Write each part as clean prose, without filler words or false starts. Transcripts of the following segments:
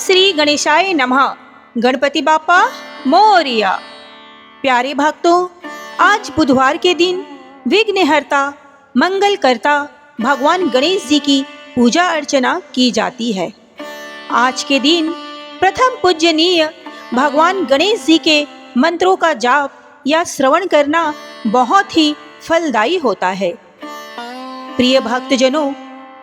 श्री गणेशाय नमः। गणपति बापा मोरिया। प्यारे भक्तों, आज बुधवार के दिन विघ्नहर्ता मंगलकर्ता भगवान गणेश जी की पूजा अर्चना की जाती है। आज के दिन प्रथम पूजनीय भगवान गणेश जी के मंत्रों का जाप या श्रवण करना बहुत ही फलदायी होता है। प्रिय भक्तजनों,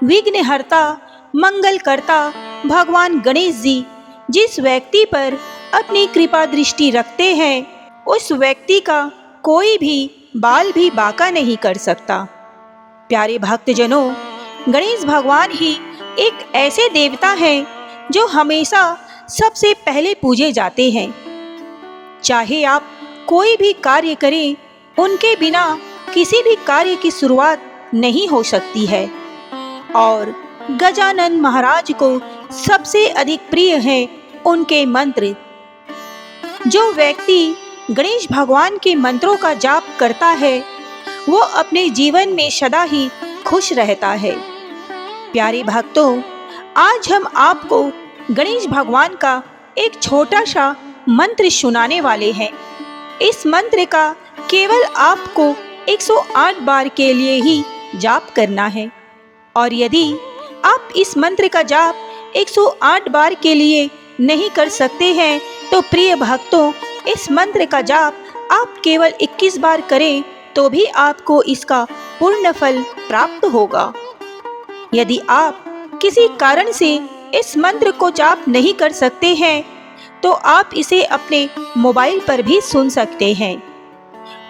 विघ्नहर्ता मंगलकर्ता भगवान गणेश जी जिस व्यक्ति पर अपनी कृपा दृष्टि रखते हैं, उस व्यक्ति का कोई भी बाल भी बांका नहीं कर सकता। प्यारे भक्तजनों, गणेश भगवान ही एक ऐसे देवता हैं जो हमेशा सबसे पहले पूजे जाते हैं। चाहे आप कोई भी कार्य करें, उनके बिना किसी भी कार्य की शुरुआत नहीं हो सकती है। और गजानन महाराज को सबसे अधिक प्रिय है उनके मंत्र। जो व्यक्ति गणेश भगवान के मंत्रों का जाप करता है, वो अपने जीवन में सदा ही खुश रहता है। प्यारे भक्तों, आज हम आपको गणेश भगवान का एक छोटा सा मंत्र सुनाने वाले हैं। इस मंत्र का केवल आपको 108 बार के लिए ही जाप करना है। और यदि आप इस मंत्र का जाप 108 बार के लिए नहीं कर सकते हैं, तो प्रिय भक्तों, इस मंत्र का जाप आप केवल 21 बार करें तो भी आपको इसका पूर्ण फल प्राप्त होगा। यदि आप किसी कारण से इस मंत्र को जाप नहीं कर सकते हैं, तो आप इसे अपने मोबाइल पर भी सुन सकते हैं।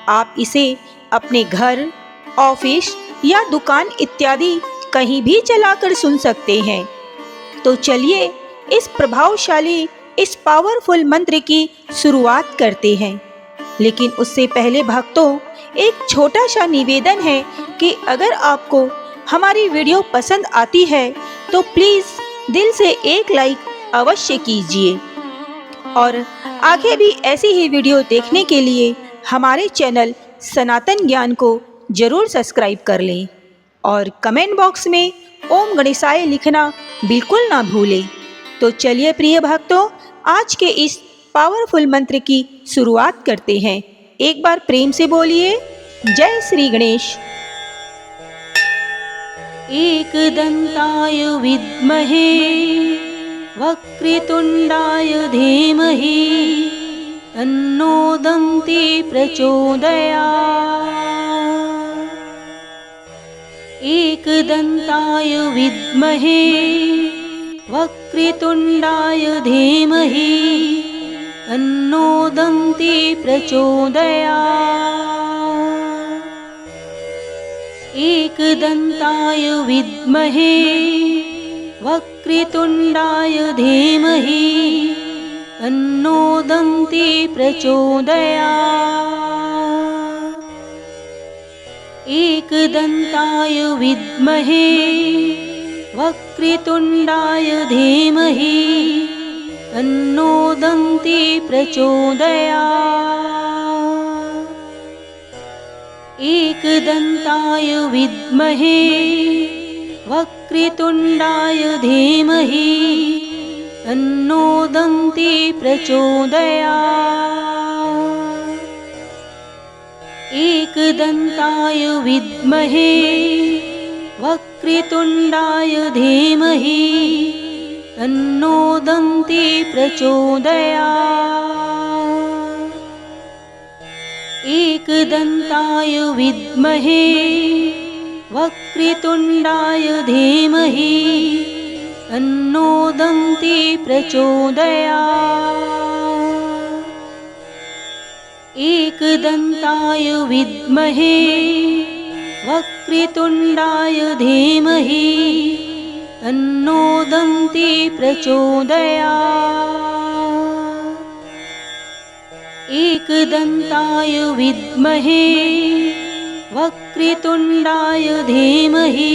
आप इसे अपने घर, ऑफिस या दुकान इत्यादि कहीं भी चलाकर सुन सकते हैं। तो चलिए इस प्रभावशाली, इस पावरफुल मंत्र की शुरुआत करते हैं। लेकिन उससे पहले भक्तों, एक छोटा सा निवेदन है कि अगर आपको हमारी वीडियो पसंद आती है तो प्लीज़ दिल से एक लाइक अवश्य कीजिए। और आगे भी ऐसी ही वीडियो देखने के लिए हमारे चैनल सनातन ज्ञान को जरूर सब्सक्राइब कर लें। और कमेंट बॉक्स में ओम गणेशाय लिखना बिल्कुल ना भूलें। तो चलिए प्रिय भक्तों, आज के इस पावरफुल मंत्र की शुरुआत करते हैं। एक बार प्रेम से बोलिए, जय श्री गणेश। एकदंताय विद्महे वक्रतुंडाय धीमहि तन्नो दन्ति प्रचोदयात्। एकदंताय विद्महे वक्रतुंडाय धीमहि तन्नो दन्ति प्रचोदयात्। एकदंताय विद्महे वक्रतुंडाय धीमहि तन्नो दन्ति प्रचोदयात्। एकदंताय विद्महे वक्रतुंडाय धीमहि तन्नो दन्ति प्रचोदयात्। एकदंताय विद्महे वक्रतुंडाय धीमहि तन्नो दन्ति प्रचोदयात्। एकदंताय विद्महे वक्रतुंडाय धीमहि तन्नो दन्ति प्रचोदयात्। एकदंताय विद्महे वक्रतुंडाय धीमहि तन्नो दन्ति प्रचोदयात्। एकदंताय विद्महे वक्रतुंडाय धीमहि तन्नो दन्ति प्रचोदयात्। एकदंताय विद्महे वक्रतुंडाय धीमहि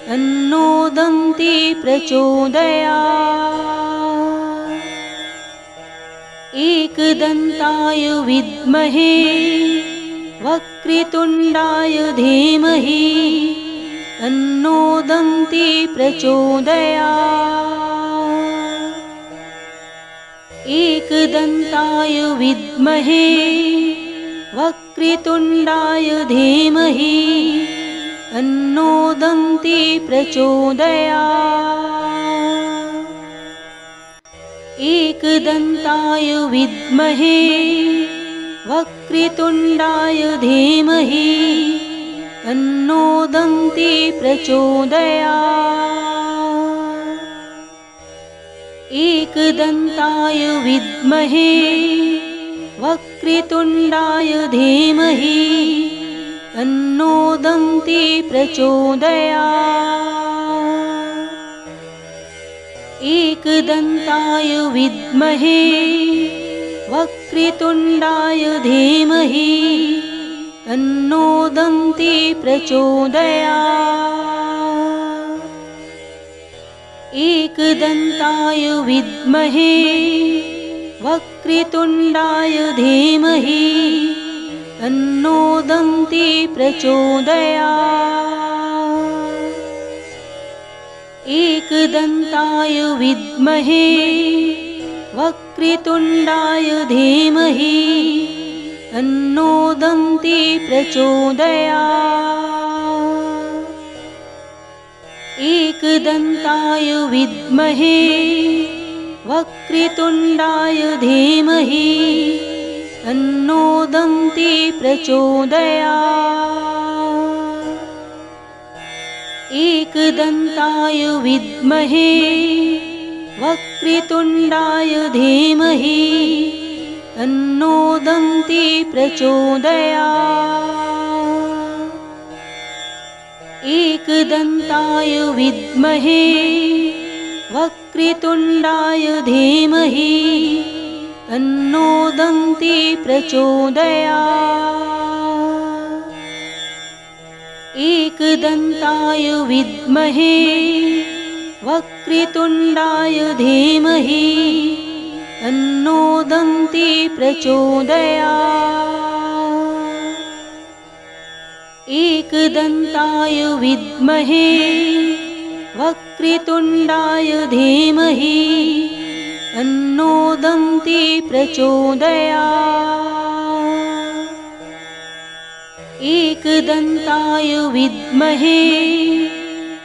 तन्नो दन्ति प्रचोदयात्। एकदंताय विद्महे वक्रतुंडाय धीमहि तन्नो दन्ति प्रचोदयात्। एकदन्ताय विद्महे वक्रतुण्डाय धीमहि तन्नो दन्ती प्रचोदयात्। एकदन्ताय विद्महे वक्रतुण्डाय धीमहि तन्नो दन्ती प्रचोदयात्। एकदन्ताय विद्महे वक्रतुण्डाय धीमहि तन्नो दन्ती प्रचोदयात्। एकदन्ताय विद्महे वक्रतुण्डाय धीमहि तन्नो दन्ती प्रचोदयात्। एकदन्ताय विद्महे वक्रतुण्डाय धीमहि तन्नो दन्ती प्रचोदयात्। एकदन्ताय विद्महे वक्रतुण्डाय धीमहि तन्नो दन्ती प्रचोदयात्। एकदन्ताय विद्महे वक्रतुण्डाय धीमहि तन्नो दन्ती प्रचोदयात्। एकदन्ताय विद्महे वक्रतुण्डाय धीमहि तन्नो दन्ती प्रचोदयात्। एकदन्ताय विद्महे वक्रतुण्डाय धीमहि तन्नो दन्ती प्रचोदयात्। एकदन्ताय विद्महे वक्रतुण्डाय धीमहि तन्नो दन्ती प्रचोदयात्। एकदन्ताय विद्महे वक्रतुण्डाय धीमहि तन्नो दन्ती प्रचोदयात्। एकदन्ताय विद्महे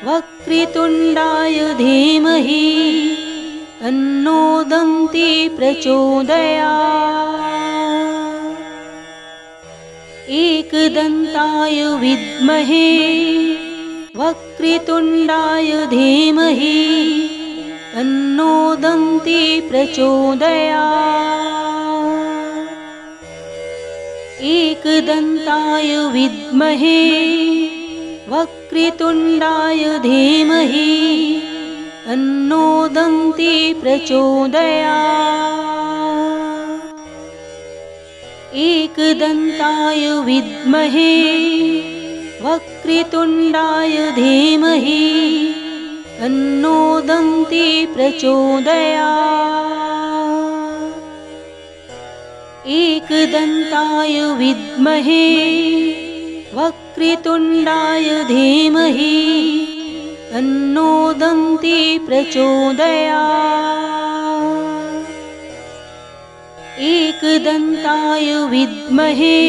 वक्रतुण्डाय धीमहि तन्नो दन्ती प्रचोदयात्। एकदन्ताय विद्महे वक्रतुण्डाय धीमहि तन्नो दन्ती प्रचोदयात्। एकदन्ताय विद्महे वक्रतुण्डाय धीमहि तन्नो दन्ती प्रचोदयात्। एकदन्ताय विद्महे वक्रतुण्डाय धीमहि तन्नो दन्ती प्रचोदयात्। एकदन्ताय विद्महे वक्रतुण्डाय धीमहि तन्नो दन्ती प्रचोदयात्। एकदन्ताय विद्महे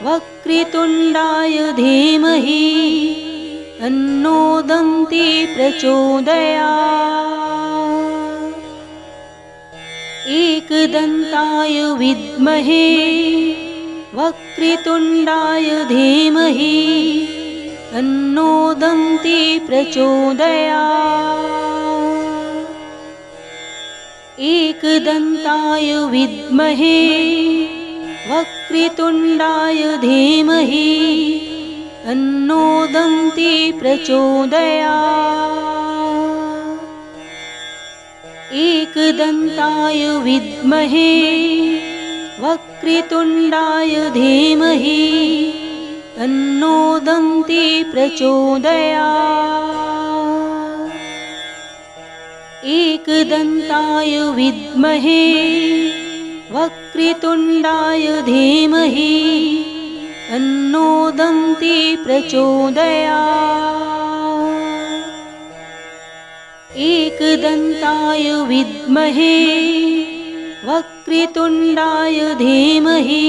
वक्रतुण्डाय धीमहि तन्नो दन्ती प्रचोदयात्। एकदन्ताय विद्महे वक्रतुण्डाय धीमहि तन्नो दन्ती प्रचोदयात्। एकदन्ताय विद्महे वक्रतुण्डाय धीमहि तन्नो दन्ती प्रचोदयात्। एकदन्ताय विद्महे वक्रतुण्डाय धीमहि तन्नो दन्ती प्रचोदयात्। एकदन्ताय विद्महे वक्रतुण्डाय धीमहि तन्नो दन्ती प्रचोदयात्। एकदन्ताय विद्महे वक्रतुण्डाय धीमहि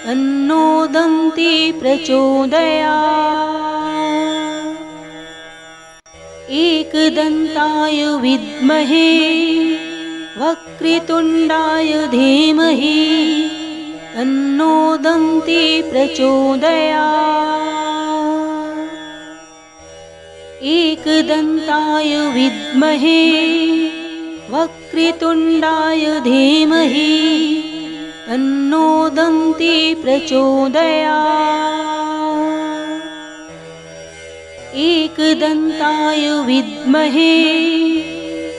तन्नो दन्ती प्रचोदयात्। एकदन्ताय विद्महे वक्रतुण्डाय धीमहि तन्नो दन्ती प्रचोदयात्। एकदन्ताय विद्महे वक्रतुण्डाय धीमहि तन्नो दन्ती प्रचोदयात्। एकदन्ताय विद्महे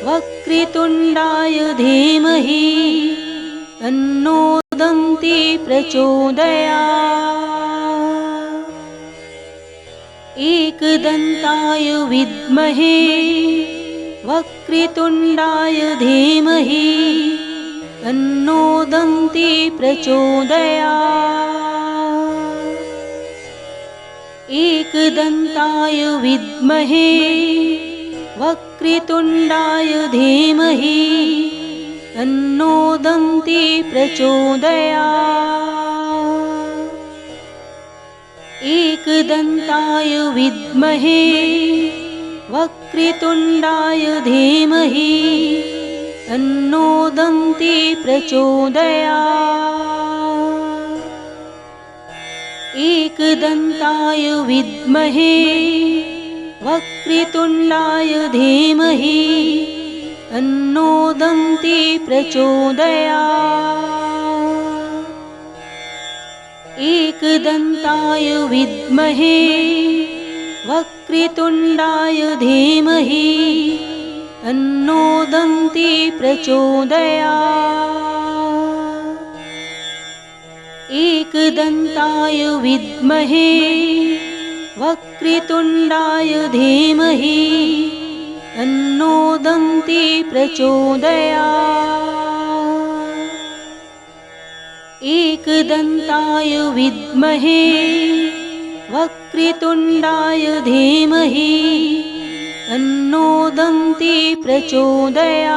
वक्रतुण्डाय धीमहि तन्नो दन्ती प्रचोदयात्। एकदन्ताय विद्महे वक्रतुण्डाय धीमहि तन्नो दन्ती प्रचोदयात्। एकदन्ताय विद्महे वक्रतुण्डाय धीमहि तन्नो दन्ती प्रचोदयात्। एकदन्ताय विद्महे वक्रतुण्डाय धीमहि तन्नो दन्ती प्रचोदयात्। एकदन्ताय विद्महे वक्रतुण्डाय धीमहि तन्नो दन्ती प्रचोदयात्। एकदन्ताय विद्महे वक्रतुण्डाय धीमहि तन्नो दन्ती प्रचोदयात्। एकदन्ताय विद्महे वक्रतुण्डाय धीमहि तन्नो दन्ती प्रचोदयात्। एकदन्ताय विद्महे वक्रतुण्डाय धीमहि तन्नो दन्ती प्रचोदयात्।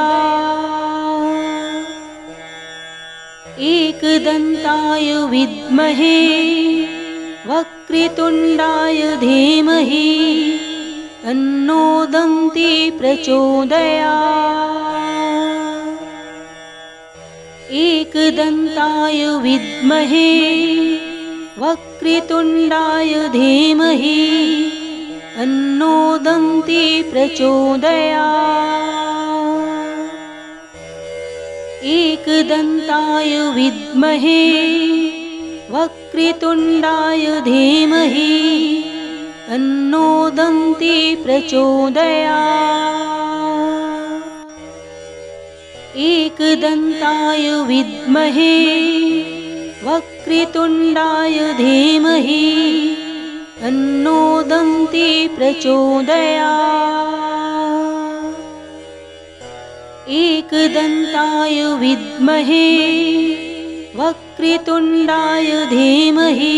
एकदन्ताय विद्महे वक्रतुण्डाय धीमहि तन्नो दन्ती प्रचोदयात्। एकदन्ताय विद्महे वक्रतुण्डाय धीमहि तन्नो दन्ती प्रचोदयात्। एकदन्ताय विद्महे वक्रतुण्डाय धीमहि तन्नो दन्ती प्रचोदयात्। एकदन्ताय विद्महे वक्रतुण्डाय धीमहि तन्नो दन्ती प्रचोदयात्। एकदन्ताय विद्महे वक्रतुण्डाय धीमहि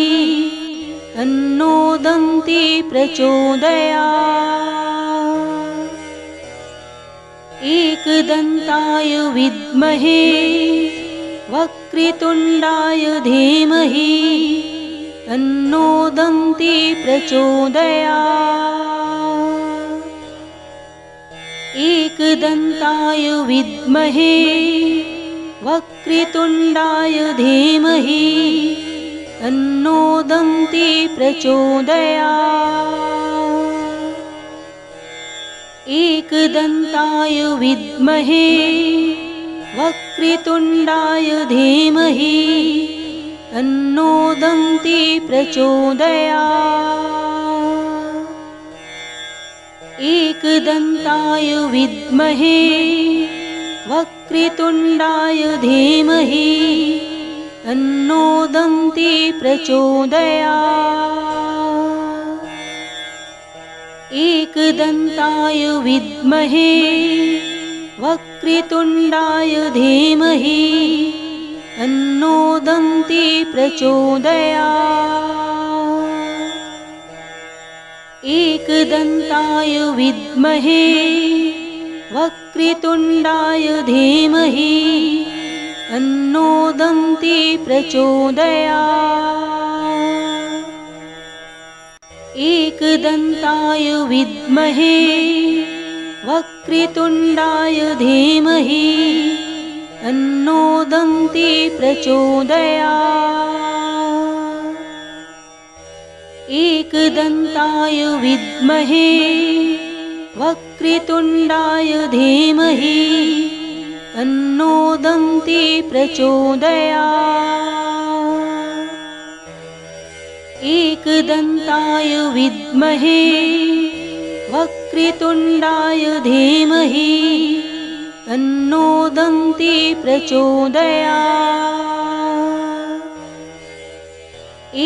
तन्नो दन्ती प्रचोदयात्। एकदन्ताय विद्महे वक्रतुण्डाय धीमहि तन्नो दन्ती प्रचोदयात्। एकदन्ताय विद्महे वक्रतुण्डाय धीमहि तन्नो दन्ती प्रचोदयात्। एकदन्ताय विद्महे वक्रतुण्डाय धीमहि तन्नो दन्ती प्रचोदयात्। एकदन्ताय विद्महे वक्रतुण्डाय धीमहि तन्नो दन्ती प्रचोदयात्। एकदन्ताय विद्महे वक्रतुण्डाय धीमहि तन्नो दन्ती प्रचोदयात्। एकदन्ताय विद्महे वक्रतुण्डाय धीमहि तन्नो दन्ती प्रचोदयात्। एकदन्ताय विद्महे वक्रतुण्डाय धीमहि तन्नो दन्ती प्रचोदयात्। एकदन्ताय विद्महे वक्रतुण्डाय धीमहि तन्नो दन्ती प्रचोदयात्। एकदन्ताय विद्महे वक्रतुण्डाय धीमहि तन्नो दन्ती प्रचोदयात्।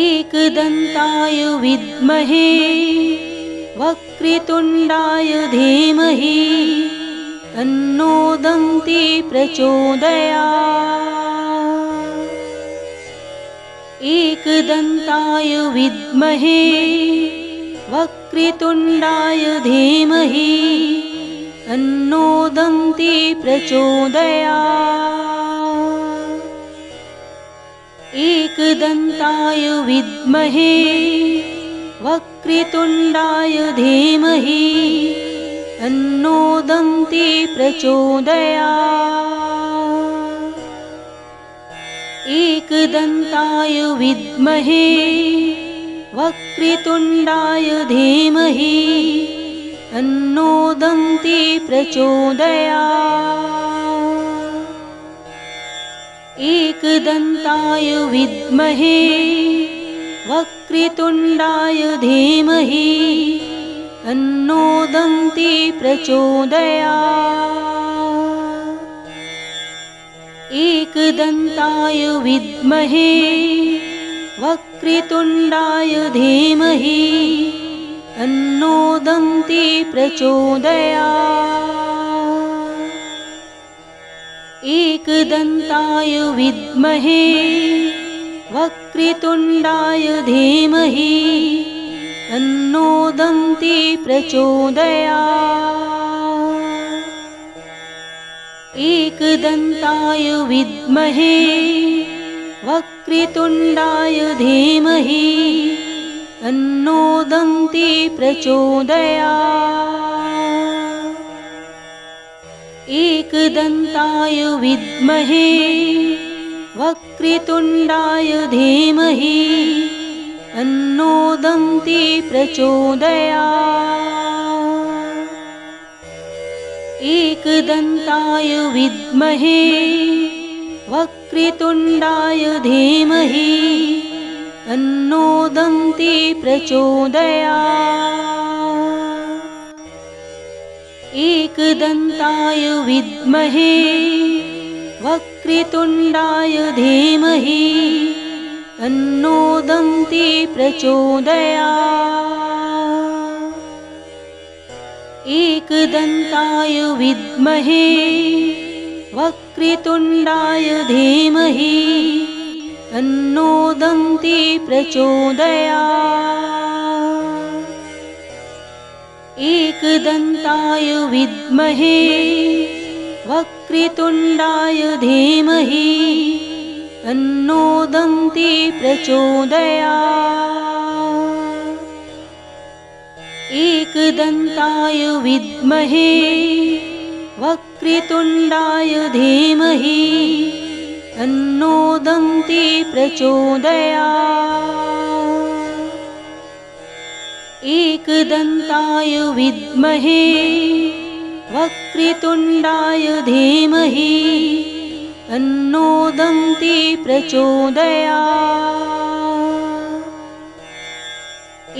एकदन्ताय विद्महे वक्रतुण्डाय धीमहि तन्नो दन्ती प्रचोदयात्। एकदन्ताय विद्महे वक्रतुण्डाय धीमहि तन्नो दन्ती प्रचोदयात्। एकदन्ताय विद्महे वक्रतुण्डाय धीमहि तन्नो दन्ती प्रचोदयात्। एकदन्ताय विद्महे वक्रतुण्डाय धीमहि तन्नो दन्ती प्रचोदयात्। एकदन्ताय विद्महे वक्रतुण्डाय धीमहि तन्नो दन्ती प्रचोदयात्। एकदन्ताय विद्महे वक्रतुण्डाय धीमहि तन्नो दन्ती प्रचोदयात्। एकदन्ताय विद्महे वक्रतुण्डाय धीमहि तन्नो दन्ती प्रचोदयात्। एकदन्ताय विद्महे वक्रतुण्डाय धीमहि तन्नो दन्ती प्रचोदयात्। एकदन्ताय विद्महे वक्रतुण्डाय धीमहि तन्नो दन्ती प्रचोदयात्। एकदन्ताय विद्महे वक्रतुण्डाय धीमहि तन्नो दन्ती प्रचोदयात्। एकदन्ताय विद्महे वक्रतुण्डाय धीमहि तन्नो दन्ती प्रचोदयात्। एकदन्ताय विद्महे वक्रतुण्डाय धीमहि तन्नो दन्ती प्रचोदयात्। एकदन्ताय विद्महे वक्रतुण्डाय धीमहि तन्नो दन्ती प्रचोदयात्। एकदन्ताय विद्महे वक्रतुण्डाय धीमहि तन्नो दन्ती प्रचोदयात्। एकदन्ताय विद्महे वक्रतुण्डाय धीमहि तन्नो दन्ती प्रचोदयात्।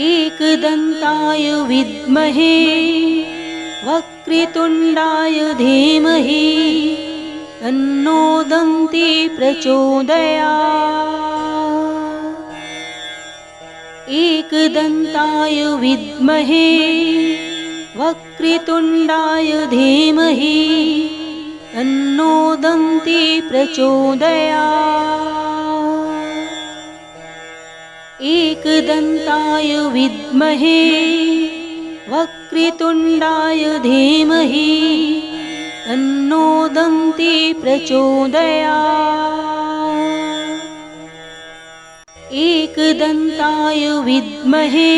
एकदन्ताय विद्महे वक्रतुण्डाय धीमहि तन्नो दन्ती प्रचोदयात्। एकदन्ताय विद्महे वक्रतुण्डाय धीमहि तन्नो दन्ती प्रचोदयात्। एकदन्ताय विद्महे वक्रतुण्डाय धीमहि तन्नो दन्ती प्रचोदयात्। एकदन्ताय विद्महे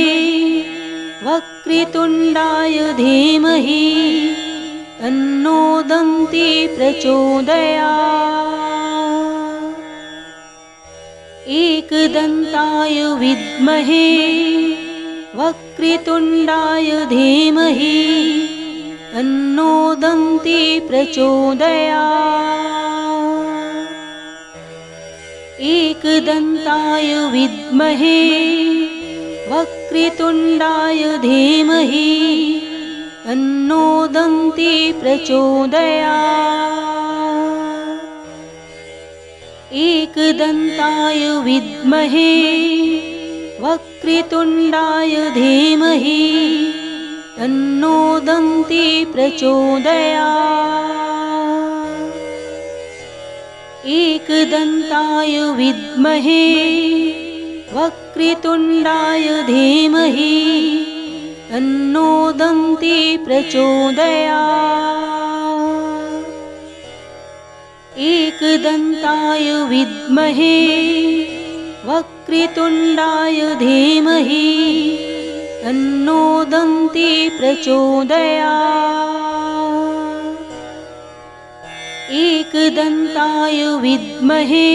वक्रतुण्डाय धीमहि तन्नो दन्ती प्रचोदयात्। एकदन्ताय विद्महे वक्रतुण्डाय धीमहि तन्नो दन्ती प्रचोदयात्। एकदन्ताय विद्महे वक्रतुण्डाय धीमहि तन्नो दन्ती प्रचोदयात्। एकदन्ताय विद्महे वक्रतुण्डाय धीमहि तन्नो दन्ती प्रचोदयात्। एकदन्ताय विद्महे वक्रतुण्डाय धीमहि तन्नो दन्ती प्रचोदयात्। एकदन्ताय विद्महे वक्रतुण्डाय धीमहि तन्नो दन्ती प्रचोदयात्। एकदन्ताय विद्महे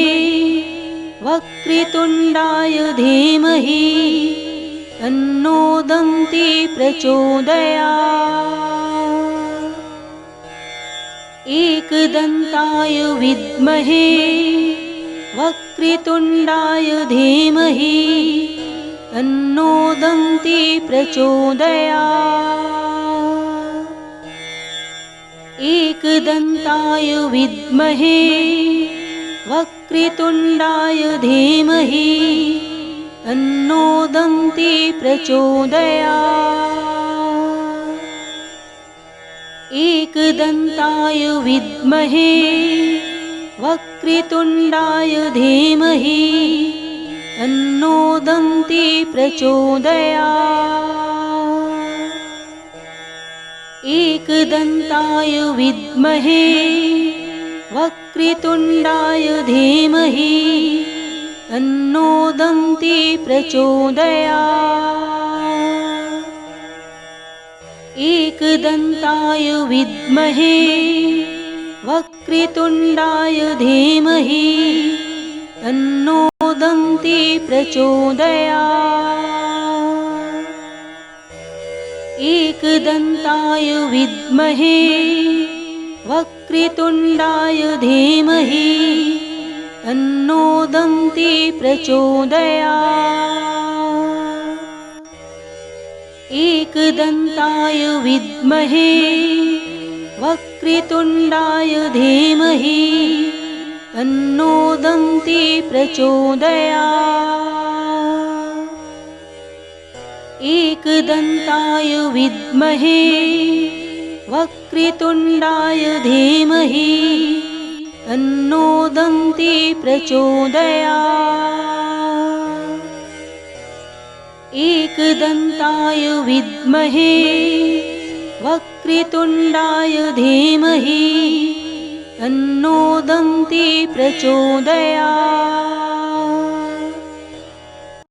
वक्रतुण्डाय धीमहि तन्नो दन्ती प्रचोदयात्। एकदन्ताय विद्महे वक्रतुण्डाय धीमहि तन्नो दन्ती प्रचोदयात्। एकदन्ताय विद्महे वक्रतुण्डाय धीमहि तन्नो दन्ती प्रचोदयात्। एकदन्ताय विद्महे वक्रतुण्डाय धीमहि तन्नो दन्ती प्रचोदयात्। एकदन्ताय विद्महे वक्रतुण्डाय धीमहि तन्नो दन्ती प्रचोदयात्। एकदन्ताय विद्महे वक्रतुण्डाय धीमहि तन्नो दन्ती प्रचोदयात्। एकदन्ताय विद्महे वक्रतुण्डाय धीमहि तन्नो दन्ती प्रचोदयात्। एकदन्ताय विद्महे वक्रतुण्डाय धीमहि तन्नो दन्ती प्रचोदयात्। एकदन्ताय विद्महे वक्रतुण्डाय धीमहि तन्नो दन्ती प्रचोदयात्। एकदन्ताय विद्महे वक्रतुण्डाय धीमहि तन्नो दन्ती प्रचोदयात्।